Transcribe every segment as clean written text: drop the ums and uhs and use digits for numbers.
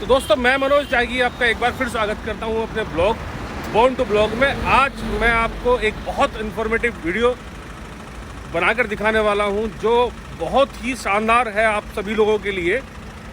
तो दोस्तों, मैं मनोज त्यागी आपका एक बार फिर स्वागत करता हूं अपने ब्लॉग बॉर्न टू ब्लॉग में। आज मैं आपको एक बहुत इन्फॉर्मेटिव वीडियो बनाकर दिखाने वाला हूं जो बहुत ही शानदार है आप सभी लोगों के लिए।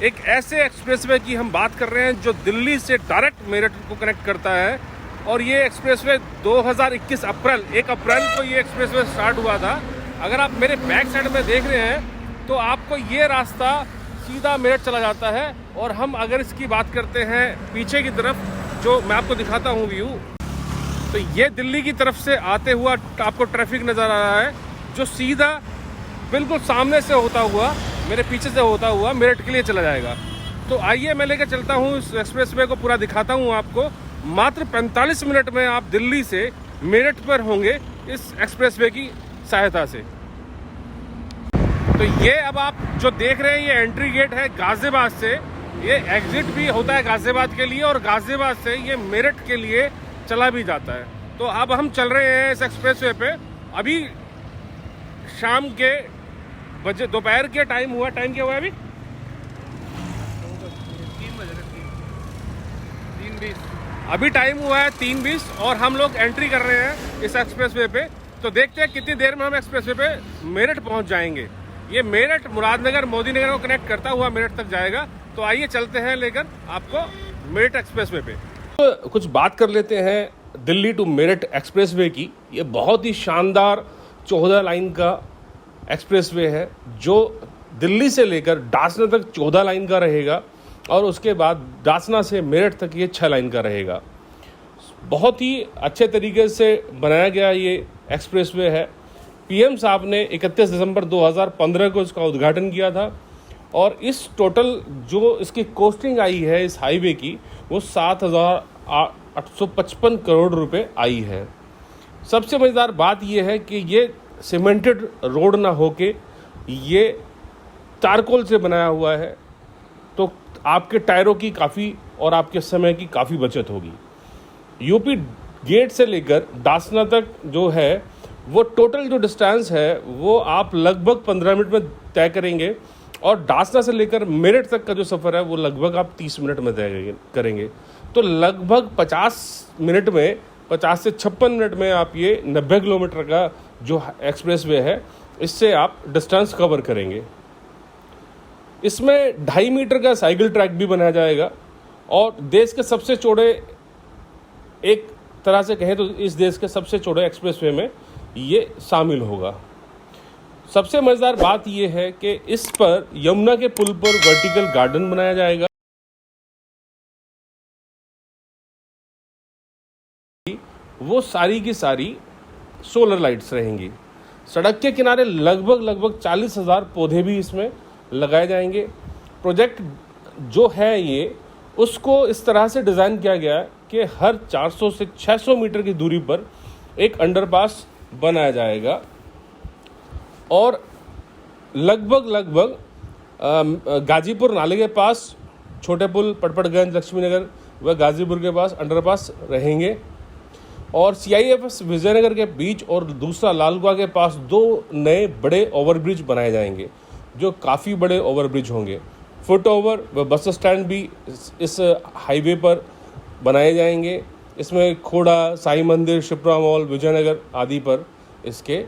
एक ऐसे एक्सप्रेसवे की हम बात कर रहे हैं जो दिल्ली से डायरेक्ट मेरठ को कनेक्ट करता है। और ये एक्सप्रेसवे 2021 1 अप्रैल को ये एक्सप्रेसवे स्टार्ट हुआ था। अगर आप मेरे बैक साइड में देख रहे हैं तो आपको ये रास्ता सीधा मेरठ चला जाता है। और हम अगर इसकी बात करते हैं पीछे की तरफ, जो मैं आपको दिखाता हूँ व्यू, तो ये दिल्ली की तरफ से आते हुआ आपको ट्रैफिक नज़र आ रहा है जो सीधा बिल्कुल सामने से होता हुआ, मेरे पीछे से होता हुआ मेरठ के लिए चला जाएगा। तो आइए मैं लेकर चलता हूँ इस एक्सप्रेसवे को, पूरा दिखाता हूँ आपको। मात्र 45 मिनट में आप दिल्ली से मेरठ पर होंगे इस एक्सप्रेसवे की सहायता से। तो ये अब आप जो देख रहे हैं ये एंट्री गेट है गाजियाबाद से। ये एग्जिट भी होता है गाजियाबाद के लिए और गाजियाबाद से ये मेरठ के लिए चला भी जाता है। तो अब हम चल रहे हैं इस एक्सप्रेसवे पे। अभी शाम के बजे, दोपहर के टाइम हुआ। टाइम क्या हुआ है अभी? 3:20। अभी टाइम हुआ है 3:20 और हम लोग एंट्री कर रहे हैं इस एक्सप्रेसवे पे। तो देखते हैं कितनी देर में हम एक्सप्रेसवे पे मेरठ पहुंच जाएंगे। ये मेरठ मुरादनगर मोदी नगर को कनेक्ट करता हुआ मेरठ तक जाएगा। तो आइए चलते हैं लेकर आपको मेरठ एक्सप्रेसवे पे। तो कुछ बात कर लेते हैं दिल्ली टू मेरठ एक्सप्रेसवे की। ये बहुत ही शानदार 14 लाइन का एक्सप्रेसवे है जो दिल्ली से लेकर डासना तक 14 लाइन का रहेगा और उसके बाद डासना से मेरठ तक ये 6 लाइन का रहेगा। बहुत ही अच्छे तरीके से बनाया गया ये एक्सप्रेसवे है। पीएम साहब ने 31 दिसंबर 2015 को इसका उद्घाटन किया था और इस टोटल जो इसकी कॉस्टिंग आई है इस हाईवे की वो 7,855 करोड़ रुपए आई है। सबसे मज़ेदार बात यह है कि ये सीमेंटेड रोड ना होके ये चारकोल से बनाया हुआ है, तो आपके टायरों की काफ़ी और आपके समय की काफ़ी बचत होगी। यूपी गेट से लेकर डासना तक जो है वो टोटल जो डिस्टेंस है वो आप लगभग 15 मिनट में तय करेंगे और डासना से लेकर मेरठ तक का जो सफ़र है वो लगभग आप 30 मिनट में तय करेंगे। तो लगभग 50 मिनट में, 50 से 56 मिनट में आप ये 90 किलोमीटर का जो एक्सप्रेसवे है इससे आप डिस्टेंस कवर करेंगे। इसमें 2.5 मीटर का साइकिल ट्रैक भी बनाया जाएगा और देश के सबसे चौड़े, एक तरह से कहें तो इस देश के सबसे चौड़े एक्सप्रेसवे में ये शामिल होगा। सबसे मज़ेदार बात ये है कि इस पर यमुना के पुल पर वर्टिकल गार्डन बनाया जाएगा। वो सारी की सारी सोलर लाइट्स रहेंगी। सड़क के किनारे लगभग 40,000 पौधे भी इसमें लगाए जाएंगे। प्रोजेक्ट जो है ये उसको इस तरह से डिज़ाइन किया गया है कि हर 400 से 600 मीटर की दूरी पर एक अंडरपास बनाया जाएगा और लगभग गाजीपुर नाले के पास छोटे पुल, पटपड़गंज, लक्ष्मीनगर व गाजीपुर के पास अंडरपास रहेंगे। और CIFS विजयनगर के बीच और दूसरा लालकुआ के पास 2 नए बड़े ओवरब्रिज बनाए जाएंगे जो काफ़ी बड़े ओवरब्रिज होंगे। फुट ओवर व बस स्टैंड भी इस हाईवे पर बनाए जाएंगे। इसमें खोड़ा, साई मंदिर, शिप्रा मॉल, विजयनगर आदि पर इसके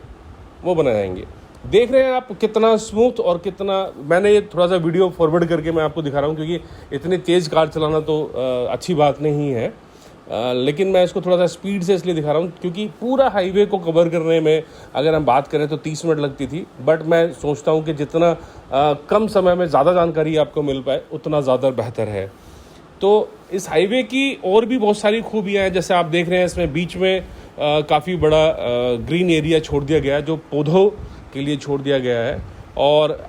वो बनाए जाएंगे। देख रहे हैं आप कितना स्मूथ और कितना, मैंने ये थोड़ा सा वीडियो फॉरवर्ड करके मैं आपको दिखा रहा हूँ क्योंकि इतनी तेज़ कार चलाना तो अच्छी बात नहीं है। लेकिन मैं इसको थोड़ा सा स्पीड से इसलिए दिखा रहा हूँ क्योंकि पूरा हाईवे को कवर करने में अगर हम बात करें तो 30 मिनट लगती थी, बट मैं सोचता हूँ कि जितना कम समय में ज़्यादा जानकारी आपको मिल पाए उतना ज़्यादा बेहतर है। तो इस हाईवे की और भी बहुत सारी खूबियाँ हैं। जैसे आप देख रहे हैं इसमें बीच में काफ़ी बड़ा ग्रीन एरिया छोड़ दिया गया है जो पौधों के लिए छोड़ दिया गया है और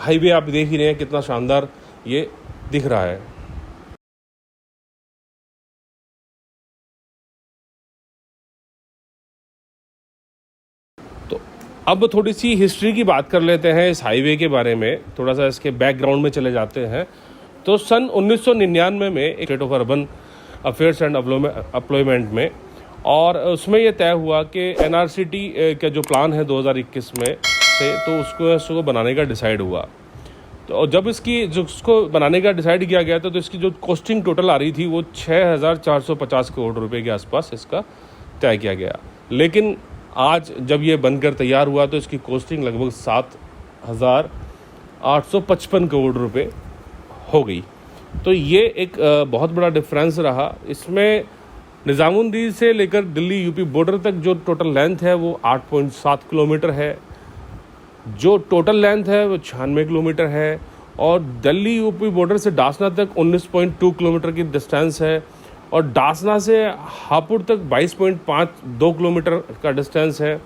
हाईवे आप देख ही रहे हैं कितना शानदार ये दिख रहा है। तो अब थोड़ी सी हिस्ट्री की बात कर लेते हैं इस हाईवे के बारे में, थोड़ा सा इसके बैकग्राउंड में चले जाते हैं। तो सन 1999 में state of urban affairs and employment में, और उसमें यह तय हुआ कि NRCT का जो प्लान है 2021 में से, तो उसको बनाने का डिसाइड हुआ। तो जब इसकी जो उसको बनाने का डिसाइड किया गया था तो इसकी जो कॉस्टिंग टोटल आ रही थी वो 6,450 करोड़ रुपए के आसपास इसका तय किया गया। लेकिन आज जब ये बनकर तैयार हुआ तो इसकी कॉस्टिंग लगभग 7,855 करोड़ रुपए हो गई। तो ये एक बहुत बड़ा डिफरेंस रहा। इसमें निज़ामुद्दीन से लेकर दिल्ली यूपी बॉर्डर तक जो टोटल लेंथ है वो 8.7 किलोमीटर है, जो टोटल लेंथ है वो 96 किलोमीटर है, और दिल्ली यूपी बॉर्डर से डासना तक 19.2 किलोमीटर की डिस्टेंस है, और डासना से हापुड़ तक 22.52 किलोमीटर का डिस्टेंस है,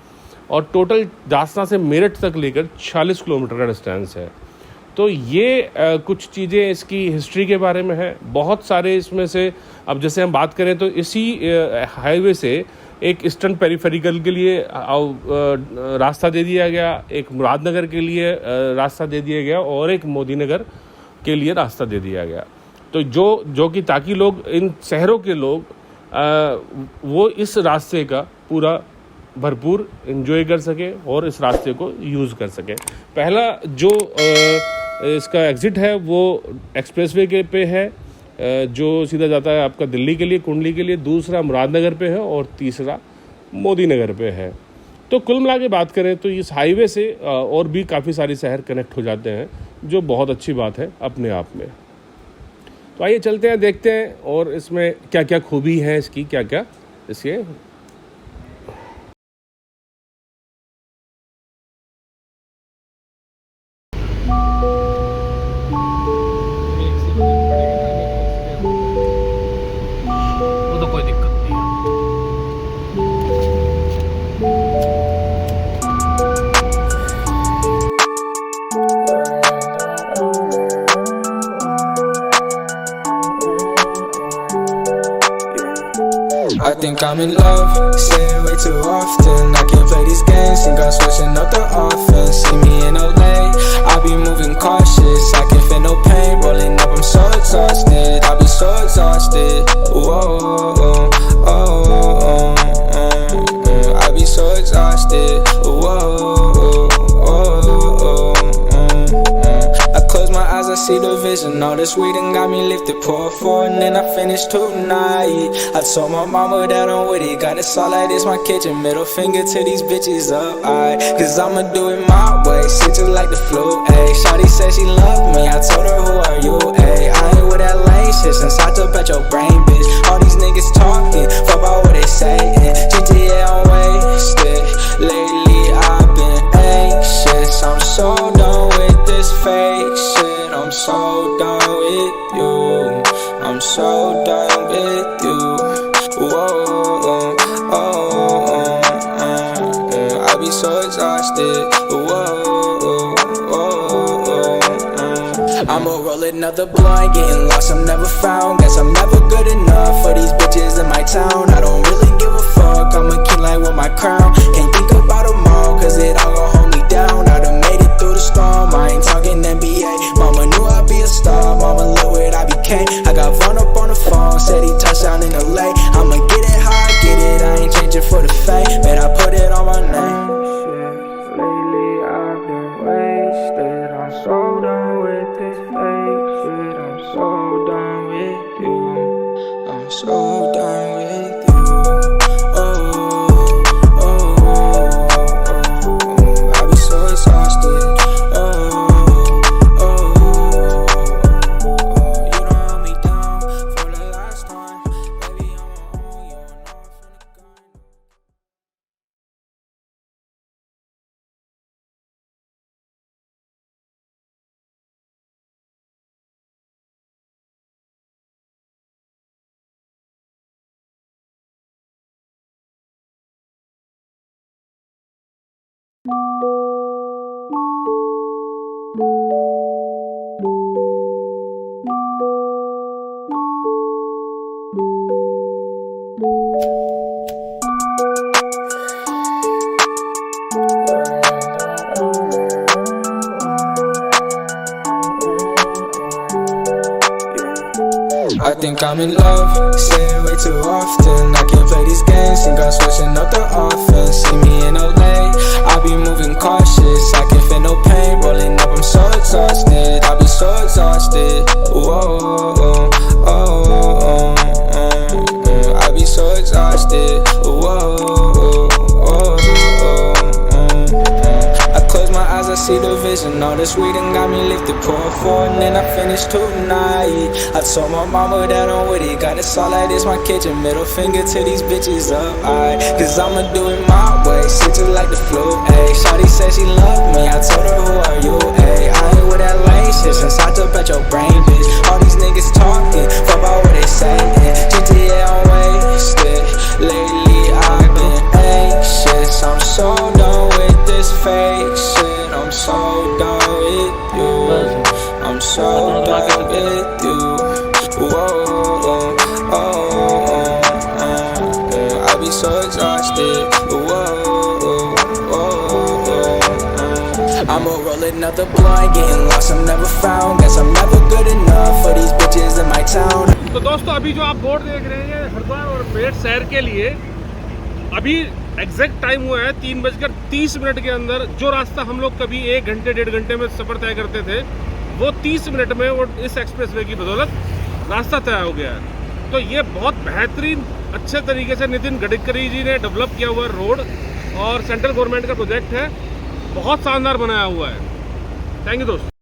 और टोटल डासना से मेरठ तक लेकर 40 किलोमीटर का डिस्टेंस है। तो ये कुछ चीज़ें इसकी हिस्ट्री के बारे में है। बहुत सारे इसमें से अब जैसे हम बात करें तो इसी हाईवे से एक ईस्टर्न पेरिफेरिकल के लिए रास्ता दे दिया गया, एक मुरादनगर के लिए रास्ता दे दिया गया, और एक मोदी नगर के लिए रास्ता दे दिया गया। तो जो कि ताकि लोग, इन शहरों के लोग वो इस रास्ते का पूरा भरपूर एंजॉय कर सके और इस रास्ते को यूज़ कर सके। पहला जो इसका एग्ज़िट है वो एक्सप्रेसवे के पे है, जो सीधा जाता है आपका दिल्ली के लिए, कुंडली के लिए, दूसरा मुरादनगर पे है, और तीसरा मोदी नगर पे है। तो कुल मिला के बात करें तो इस हाईवे से और भी काफ़ी सारे शहर कनेक्ट हो जाते हैं, जो बहुत अच्छी बात है अपने आप में। तो आइए चलते हैं, देखते हैं और इसमें क्या क्या खूबी है इसकी, क्या क्या इसके। वो तो कोई दिक्कत नहीं है। I think I'm in love, say it way too often. I can't play these games, think I'm switching up the offense. See me in LA, I be moving cautious. I can feel no pain rolling up, I'm so exhausted. I be so exhausted. Whoa, I be so exhausted. I close my eyes, I see the vision. All this weed and got me lifted, pour four and then I finish tonight. I told my mama that I'm with it, got it all like this my kitchen. Middle finger to these bitches up, cause I'ma do it my way, shit just like the flu, ayy. Shawty said she love me, I told her who are you, ayy. I ain't with that lame shit since I took at your brain, bitch. All these niggas talking, fuck about what they saying. GTA I'm wasted, lately I've been anxious. I'm so done with this fake shit, I'm so done with you, I'm so done with you. I be so exhausted. I'ma roll another blunt, getting lost, I'm never found. Guess I'm never good enough for these bitches in my town. I don't really give a fuck, I'm a king like with my crown. Can't think about them all, cause it all gon' hold me down. I done made it through the storm, I ain't talking NBA. Mama knew I'd be a star, mama look what I became. I got Vaughn up on the phone, said he touchdown in LA. I'ma get it how I get it, I ain't changing for the fame. Man, I put it on my name. Lately I've been wasted, I'm so done with this fake shit. I'm so done with you, I'm so done with you. I be so exhausted. You don't hold me down for the last time. Baby, I'ma own you, I know I'm finna go. I think I'm in love, say it way too often. I can't play these games, think I'm switching up the offense. See me in LA, I be moving cautious. I can feel no pain rolling up, I'm so exhausted. I be exhausted. Whoa, I be so exhausted. Whoa, I close my eyes, I see the vision. All this weed and got me lifted, pour four, and then I finish tonight. I told my mama that I'm with it. Got this all like this, my kitchen. Middle finger to these bitches up, aight. Cause I'ma do it my way, shit just like the flu, ayy. Shawty said she loved me, I told her who are you, ayy. I ain't with that lame shit, since I took at your brain, bitch. All these niggas talking, fuck about what they saying. GTA I'm wasted, lately I've been anxious. I'm so done with this fake shit, I'm so done with you. I'm so done with you. Whoa, I be so exhausted. I'ma roll another blunt, getting lost, I'm never found. Guess I'm never good enough for these bitches in my town. तो दोस्तों अभी जो आप board देख रहे हैं हरिद्वार और पेट शहर के लिए, अभी एग्जैक्ट टाइम हुआ है 3:30 के अंदर। जो रास्ता हम लोग कभी 1 घंटे 1.5 घंटे में सफ़र तय करते थे, वो 30 मिनट में वो इस एक्सप्रेसवे की बदौलत रास्ता तय हो गया है। तो ये बहुत बेहतरीन अच्छे तरीके से नितिन गडकरी जी ने डेवलप किया हुआ रोड और सेंट्रल गवर्नमेंट का प्रोजेक्ट है, बहुत शानदार बनाया हुआ है। थैंक यू दोस्त।